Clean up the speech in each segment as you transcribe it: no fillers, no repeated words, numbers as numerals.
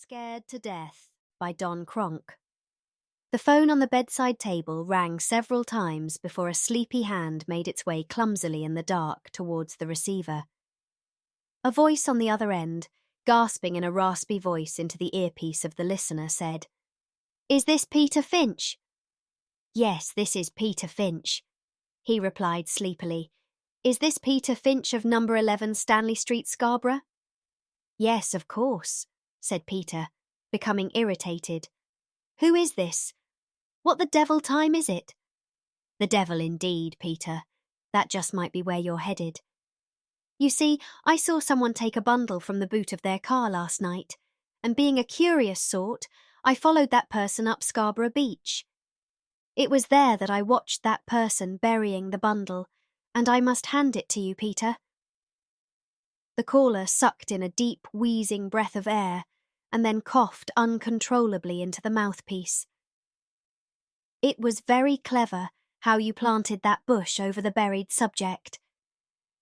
Scared to Death by Don Cronk. The phone on the bedside table rang several times before a sleepy hand made its way clumsily in the dark towards the receiver. A voice on the other end, gasping in a raspy voice into the earpiece of the listener, said, "Is this Peter Finch?" "Yes, this is Peter Finch," he replied sleepily. "Is this Peter Finch of number 11 Stanley Street, Scarborough?" "Yes, of course," said Peter, becoming irritated. "Who is this? What the devil time is it?" "The devil indeed, Peter. That just might be where you're headed. You see, I saw someone take a bundle from the boot of their car last night, and being a curious sort, I followed that person up Scarborough Beach. It was there that I watched that person burying the bundle, and I must hand it to you, Peter." The caller sucked in a deep, wheezing breath of air and then coughed uncontrollably into the mouthpiece. "It was very clever how you planted that bush over the buried subject.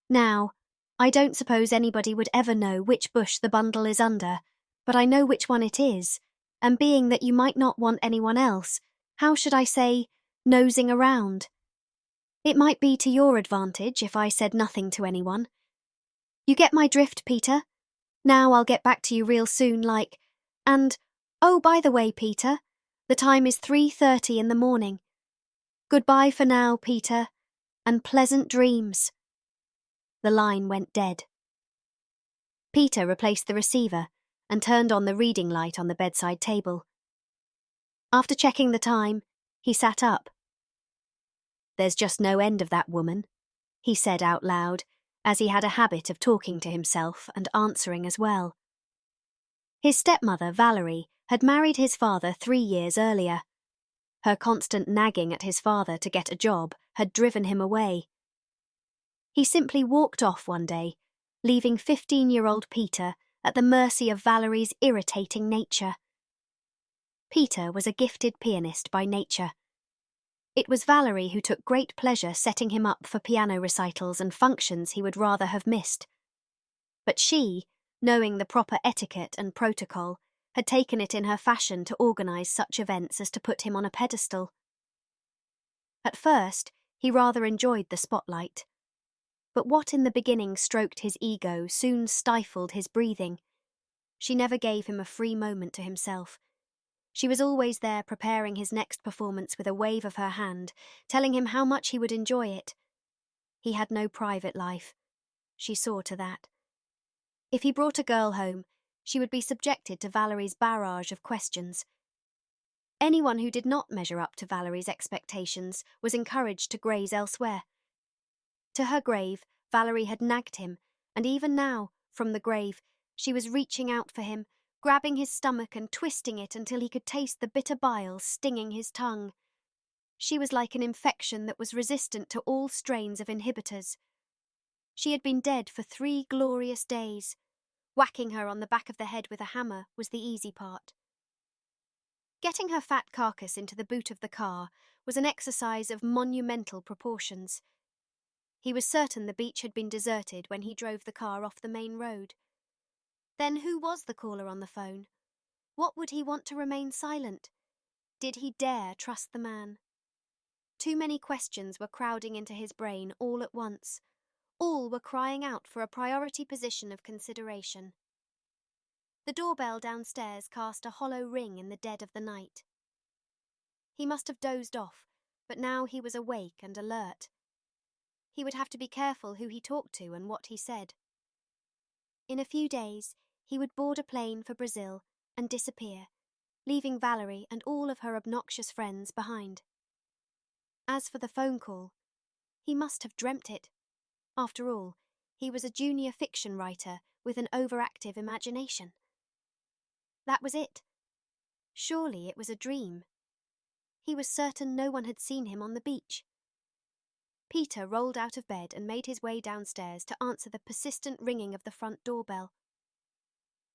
Now, I don't suppose anybody would ever know which bush the bundle is under, but I know which one it is, and being that you might not want anyone else, how should I say, nosing around? It might be to your advantage if I said nothing to anyone. You get my drift, Peter? Now I'll get back to you real soon, like, and, oh, by the way, Peter, the time is 3:30 in the morning. Goodbye for now, Peter, and pleasant dreams." The line went dead. Peter replaced the receiver and turned on the reading light on the bedside table. After checking the time, he sat up. "There's just no end of that woman," he said out loud, as he had a habit of talking to himself and answering as well. His stepmother, Valerie, had married his father 3 years earlier. Her constant nagging at his father to get a job had driven him away. He simply walked off one day, leaving 15-year-old Peter at the mercy of Valerie's irritating nature. Peter was a gifted pianist by nature. It was Valerie who took great pleasure setting him up for piano recitals and functions he would rather have missed. But she, knowing the proper etiquette and protocol, had taken it in her fashion to organise such events as to put him on a pedestal. At first, he rather enjoyed the spotlight. But what in the beginning stroked his ego soon stifled his breathing. She never gave him a free moment to himself. She was always there preparing his next performance with a wave of her hand, telling him how much he would enjoy it. He had no private life. She saw to that. If he brought a girl home, she would be subjected to Valerie's barrage of questions. Anyone who did not measure up to Valerie's expectations was encouraged to graze elsewhere. To her grave, Valerie had nagged him, and even now, from the grave, she was reaching out for him, grabbing his stomach and twisting it until he could taste the bitter bile stinging his tongue. She was like an infection that was resistant to all strains of inhibitors. She had been dead for 3 glorious days. Whacking her on the back of the head with a hammer was the easy part. Getting her fat carcass into the boot of the car was an exercise of monumental proportions. He was certain the beach had been deserted when he drove the car off the main road. Then who was the caller on the phone? What would he want to remain silent? Did he dare trust the man? Too many questions were crowding into his brain all at once. All were crying out for a priority position of consideration. The doorbell downstairs cast a hollow ring in the dead of the night. He must have dozed off, but now he was awake and alert. He would have to be careful who he talked to and what he said. In a few days, he would board a plane for Brazil and disappear, leaving Valerie and all of her obnoxious friends behind. As for the phone call, he must have dreamt it. After all, he was a junior fiction writer with an overactive imagination. That was it. Surely it was a dream. He was certain no one had seen him on the beach. Peter rolled out of bed and made his way downstairs to answer the persistent ringing of the front doorbell.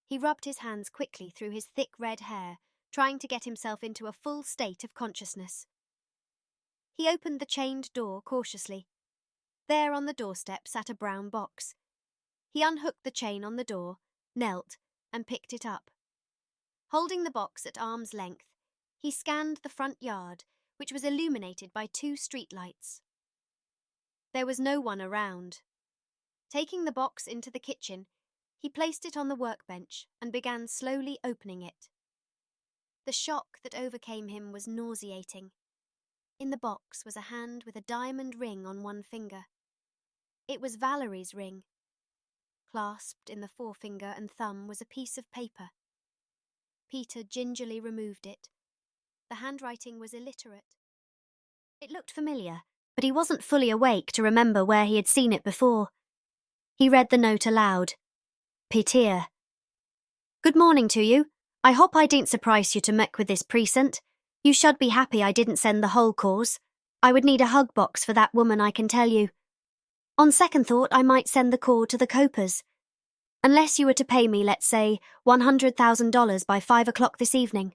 He rubbed his hands quickly through his thick red hair, trying to get himself into a full state of consciousness. He opened the chained door cautiously. There on the doorstep sat a brown box. He unhooked the chain on the door, knelt, and picked it up. Holding the box at arm's length, he scanned the front yard, which was illuminated by 2 streetlights. There was no one around. Taking the box into the kitchen, he placed it on the workbench and began slowly opening it. The shock that overcame him was nauseating. In the box was a hand with a diamond ring on one finger. It was Valerie's ring. Clasped in the forefinger and thumb was a piece of paper. Peter gingerly removed it. The handwriting was illiterate. It looked familiar, but he wasn't fully awake to remember where he had seen it before. He read the note aloud. Peter. Good morning to you. I hope I didn't surprise you to muck with this precinct. You should be happy I didn't send the whole cause. I would need a hug box for that woman, I can tell you. On second thought, I might send the call to the Copers. Unless you were to pay me, let's say, $100,000 by 5 o'clock this evening.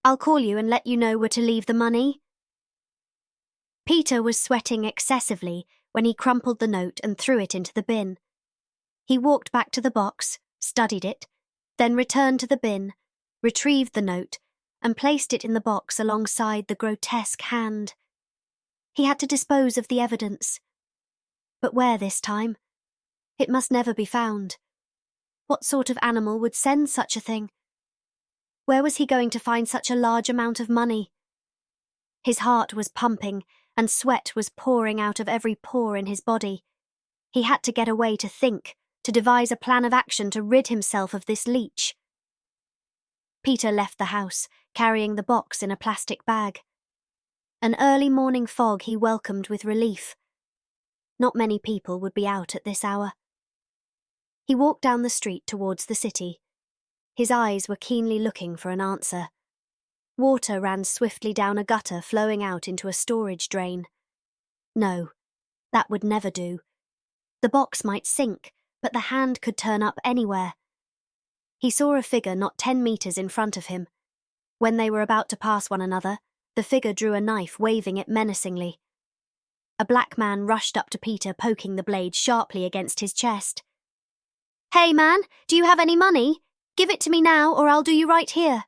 I'll call you and let you know where to leave the money. Peter was sweating excessively when he crumpled the note and threw it into the bin. He walked back to the box, studied it, then returned to the bin, retrieved the note, and placed it in the box alongside the grotesque hand. He had to dispose of the evidence. But where this time? It must never be found. What sort of animal would send such a thing? Where was he going to find such a large amount of money? His heart was pumping, and sweat was pouring out of every pore in his body. He had to get away to think, to devise a plan of action to rid himself of this leech. Peter left the house, carrying the box in a plastic bag. An early morning fog he welcomed with relief. Not many people would be out at this hour. He walked down the street towards the city. His eyes were keenly looking for an answer. Water ran swiftly down a gutter flowing out into a storage drain. No, that would never do. The box might sink, but the hand could turn up anywhere. He saw a figure not 10 meters in front of him. When they were about to pass one another, the figure drew a knife, waving it menacingly. A black man rushed up to Peter, poking the blade sharply against his chest. Hey man, do you have any money? Give it to me now or I'll do you right here.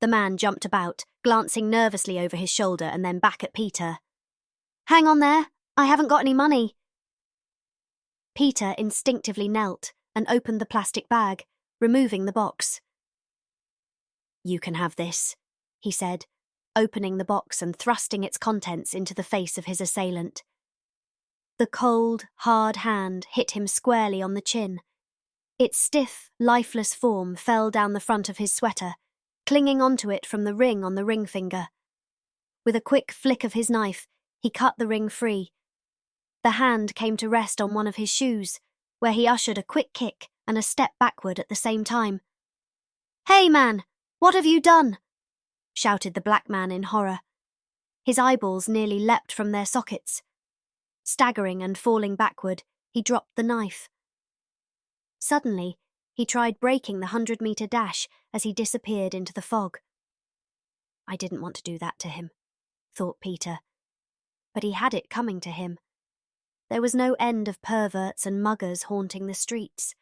The man jumped about, glancing nervously over his shoulder and then back at Peter. Hang on there, I haven't got any money. Peter instinctively knelt and opened the plastic bag, removing the box. You can have this, he said, opening the box and thrusting its contents into the face of his assailant. The cold, hard hand hit him squarely on the chin. Its stiff, lifeless form fell down the front of his sweater, clinging onto it from the ring on the ring finger. With a quick flick of his knife, he cut the ring free. The hand came to rest on one of his shoes, where he ushered a quick kick and a step backward at the same time. Hey man, what have you done? Shouted the black man in horror. His eyeballs nearly leapt from their sockets. Staggering and falling backward, he dropped the knife. Suddenly, he tried breaking the 100-meter dash as he disappeared into the fog. I didn't want to do that to him, thought Peter. But he had it coming to him. There was no end of perverts and muggers haunting the streets.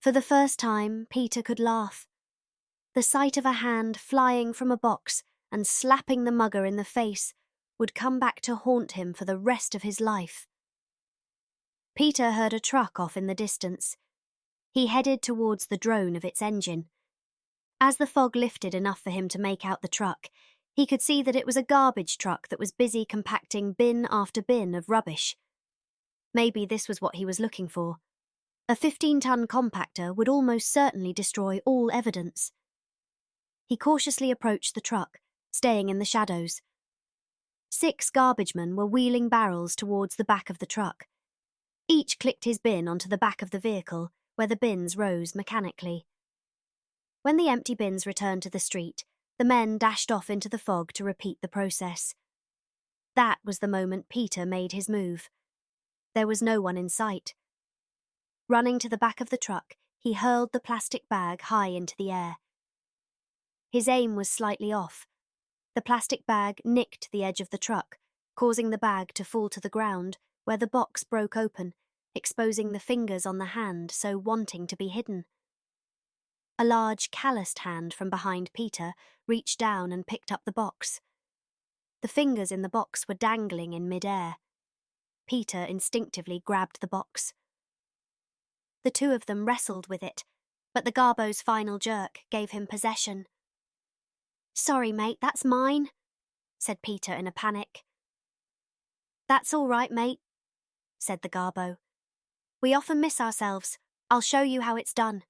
For the first time, Peter could laugh. The sight of a hand flying from a box and slapping the mugger in the face would come back to haunt him for the rest of his life. Peter heard a truck off in the distance. He headed towards the drone of its engine. As the fog lifted enough for him to make out the truck, he could see that it was a garbage truck that was busy compacting bin after bin of rubbish. Maybe this was what he was looking for. A 15-ton compactor would almost certainly destroy all evidence. He cautiously approached the truck, staying in the shadows. 6 garbage men were wheeling barrels towards the back of the truck. Each clicked his bin onto the back of the vehicle, where the bins rose mechanically. When the empty bins returned to the street, the men dashed off into the fog to repeat the process. That was the moment Peter made his move. There was no one in sight. Running to the back of the truck, he hurled the plastic bag high into the air. His aim was slightly off. The plastic bag nicked the edge of the truck, causing the bag to fall to the ground, where the box broke open, exposing the fingers on the hand so wanting to be hidden. A large, calloused hand from behind Peter reached down and picked up the box. The fingers in the box were dangling in mid-air. Peter instinctively grabbed the box. The two of them wrestled with it, but the Garbo's final jerk gave him possession. "Sorry, mate, that's mine," said Peter in a panic. "That's all right, mate," said the Garbo. "We often miss ourselves. I'll show you how it's done."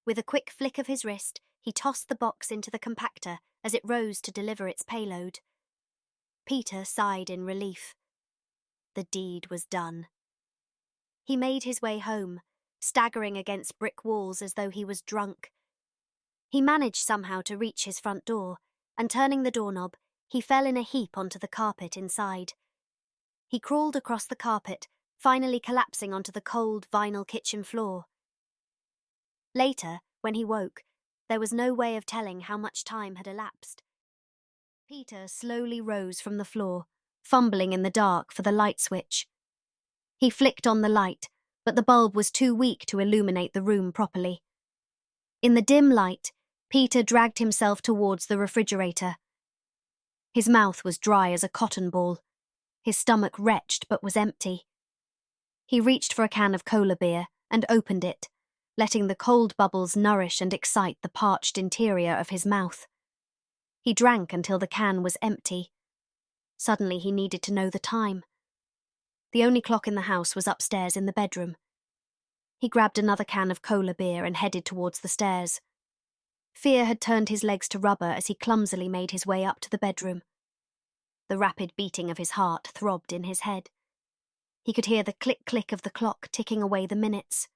With a quick flick of his wrist, he tossed the box into the compactor as it rose to deliver its payload. Peter sighed in relief. The deed was done. He made his way home, staggering against brick walls as though he was drunk. He managed somehow to reach his front door, and turning the doorknob, he fell in a heap onto the carpet inside. He crawled across the carpet, finally collapsing onto the cold vinyl kitchen floor. Later, when he woke, there was no way of telling how much time had elapsed. Peter slowly rose from the floor, fumbling in the dark for the light switch. He flicked on the light, but the bulb was too weak to illuminate the room properly. In the dim light, Peter dragged himself towards the refrigerator. His mouth was dry as a cotton ball. His stomach retched but was empty. He reached for a can of cola beer and opened it, letting the cold bubbles nourish and excite the parched interior of his mouth. He drank until the can was empty. Suddenly he needed to know the time. The only clock in the house was upstairs in the bedroom. He grabbed another can of cola beer and headed towards the stairs. Fear had turned his legs to rubber as he clumsily made his way up to the bedroom. The rapid beating of his heart throbbed in his head. He could hear the click-click of the clock ticking away the minutes.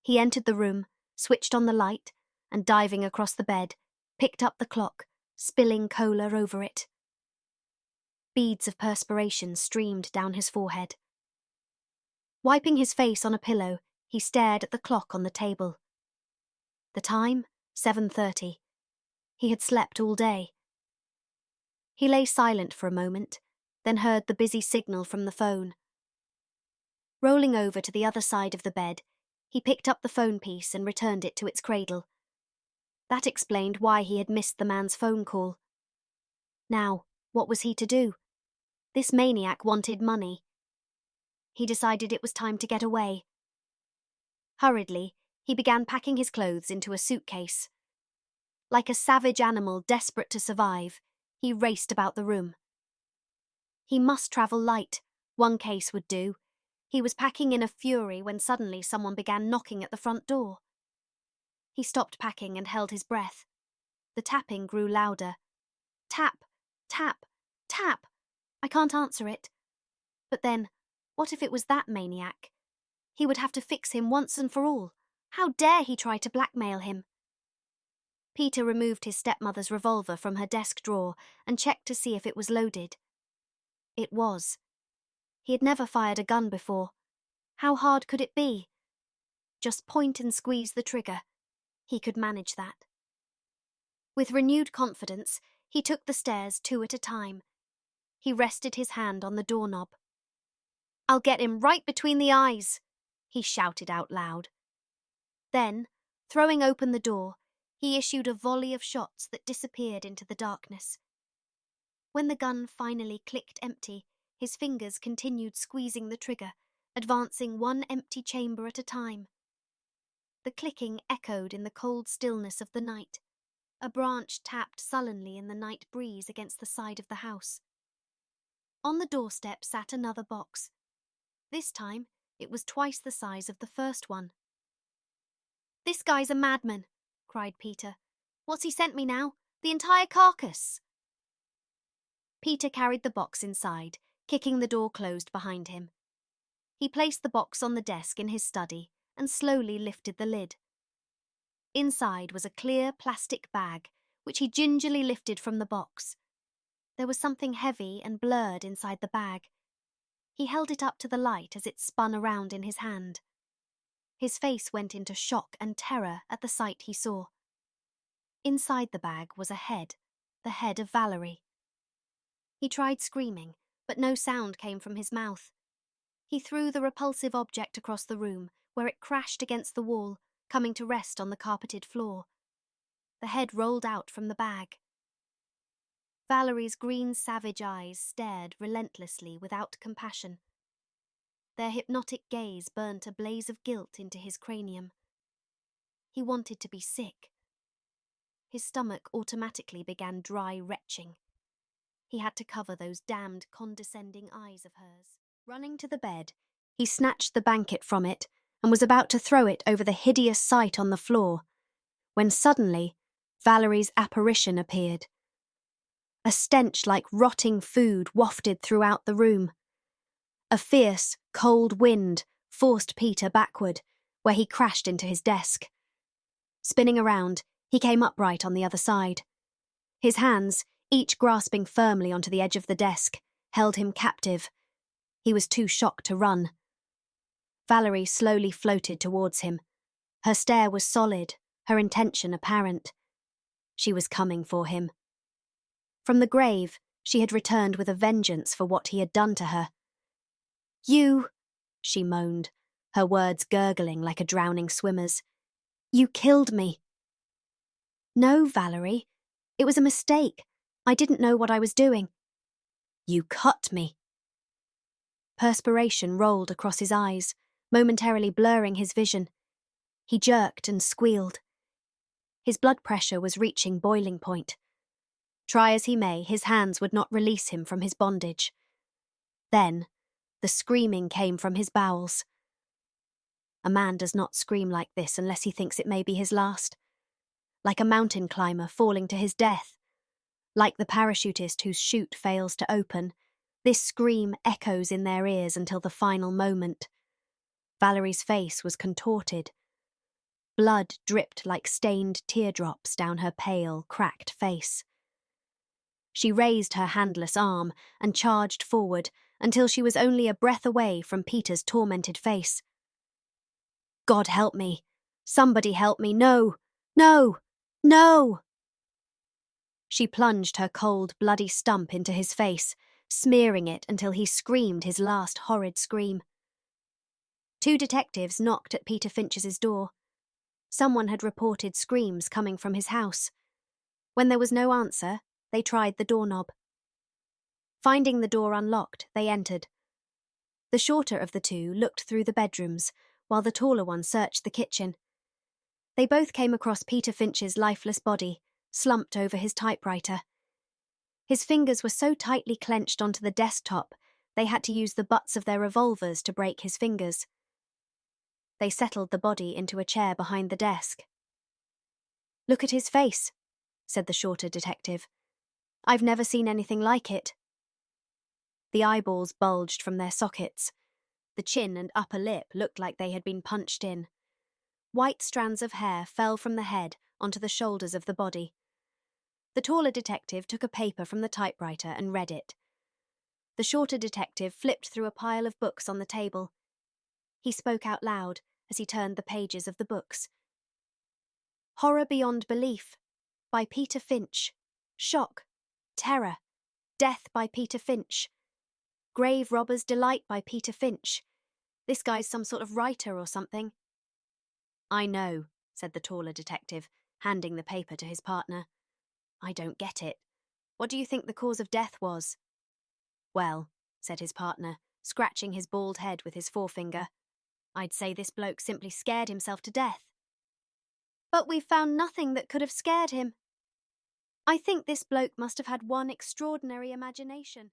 He entered the room, switched on the light, and diving across the bed, picked up the clock, spilling cola over it. Beads of perspiration streamed down his forehead. Wiping his face on a pillow, he stared at the clock on the table. The time? 7:30. He had slept all day. He lay silent for a moment, then heard the busy signal from the phone. Rolling over to the other side of the bed, he picked up the phone piece and returned it to its cradle. That explained why he had missed the man's phone call. Now, what was he to do? This maniac wanted money. He decided it was time to get away. Hurriedly, he began packing his clothes into a suitcase. Like a savage animal desperate to survive, he raced about the room. He must travel light. One case would do. He was packing in a fury when suddenly someone began knocking at the front door. He stopped packing and held his breath. The tapping grew louder. Tap, tap, tap. I can't answer it. But then, what if it was that maniac? He would have to fix him once and for all. How dare he try to blackmail him? Peter removed his stepmother's revolver from her desk drawer and checked to see if it was loaded. It was. He had never fired a gun before. How hard could it be? Just point and squeeze the trigger. He could manage that. With renewed confidence, he took the stairs 2 at a time. He rested his hand on the doorknob. "I'll get him right between the eyes," he shouted out loud. Then, throwing open the door, he issued a volley of shots that disappeared into the darkness. When the gun finally clicked empty, his fingers continued squeezing the trigger, advancing one empty chamber at a time. The clicking echoed in the cold stillness of the night. A branch tapped sullenly in the night breeze against the side of the house. On the doorstep sat another box. This time, it was twice the size of the first one. "This guy's a madman," cried Peter. "What's he sent me now? The entire carcass!" Peter carried the box inside, kicking the door closed behind him. He placed the box on the desk in his study and slowly lifted the lid. Inside was a clear plastic bag, which he gingerly lifted from the box. There was something heavy and blurred inside the bag. He held it up to the light as it spun around in his hand. His face went into shock and terror at the sight he saw. Inside the bag was a head, the head of Valerie. He tried screaming, but no sound came from his mouth. He threw the repulsive object across the room, where it crashed against the wall, coming to rest on the carpeted floor. The head rolled out from the bag. Valerie's green savage eyes stared relentlessly without compassion. Their hypnotic gaze burnt a blaze of guilt into his cranium. He wanted to be sick. His stomach automatically began dry retching. He had to cover those damned condescending eyes of hers. Running to the bed, he snatched the blanket from it and was about to throw it over the hideous sight on the floor, when suddenly Valerie's apparition appeared. A stench like rotting food wafted throughout the room. A fierce, cold wind forced Peter backward, where he crashed into his desk. Spinning around, he came upright on the other side. His hands, each grasping firmly onto the edge of the desk, held him captive. He was too shocked to run. Valerie slowly floated towards him. Her stare was solid, her intention apparent. She was coming for him. From the grave, she had returned with a vengeance for what he had done to her. "You," she moaned, her words gurgling like a drowning swimmer's. "You killed me." "No, Valerie. It was a mistake. I didn't know what I was doing." "You cut me." Perspiration rolled across his eyes, momentarily blurring his vision. He jerked and squealed. His blood pressure was reaching boiling point. Try as he may, his hands would not release him from his bondage. Then, the screaming came from his bowels. A man does not scream like this unless he thinks it may be his last. Like a mountain climber falling to his death. Like the parachutist whose chute fails to open, this scream echoes in their ears until the final moment. Valerie's face was contorted. Blood dripped like stained teardrops down her pale, cracked face. She raised her handless arm and charged forward until she was only a breath away from Peter's tormented face. "God help me! Somebody help me! No! No! No!" She plunged her cold, bloody stump into his face, smearing it until he screamed his last horrid scream. 2 detectives knocked at Peter Finch's door. Someone had reported screams coming from his house. When there was no answer, they tried the doorknob. Finding the door unlocked, they entered. The shorter of the two looked through the bedrooms, while the taller one searched the kitchen. They both came across Peter Finch's lifeless body, slumped over his typewriter. His fingers were so tightly clenched onto the desktop, they had to use the butts of their revolvers to break his fingers. They settled the body into a chair behind the desk. "Look at his face," said the shorter detective. "I've never seen anything like it." The eyeballs bulged from their sockets. The chin and upper lip looked like they had been punched in. White strands of hair fell from the head onto the shoulders of the body. The taller detective took a paper from the typewriter and read it. The shorter detective flipped through a pile of books on the table. He spoke out loud as he turned the pages of the books. "Horror Beyond Belief, by Peter Finch. Shock, Terror, Death by Peter Finch. Grave Robber's Delight by Peter Finch. This guy's some sort of writer or something." "I know," said the taller detective, handing the paper to his partner. "I don't get it. What do you think the cause of death was?" "Well," said his partner, scratching his bald head with his forefinger, "I'd say this bloke simply scared himself to death." "But we've found nothing that could have scared him. I think this bloke must have had one extraordinary imagination."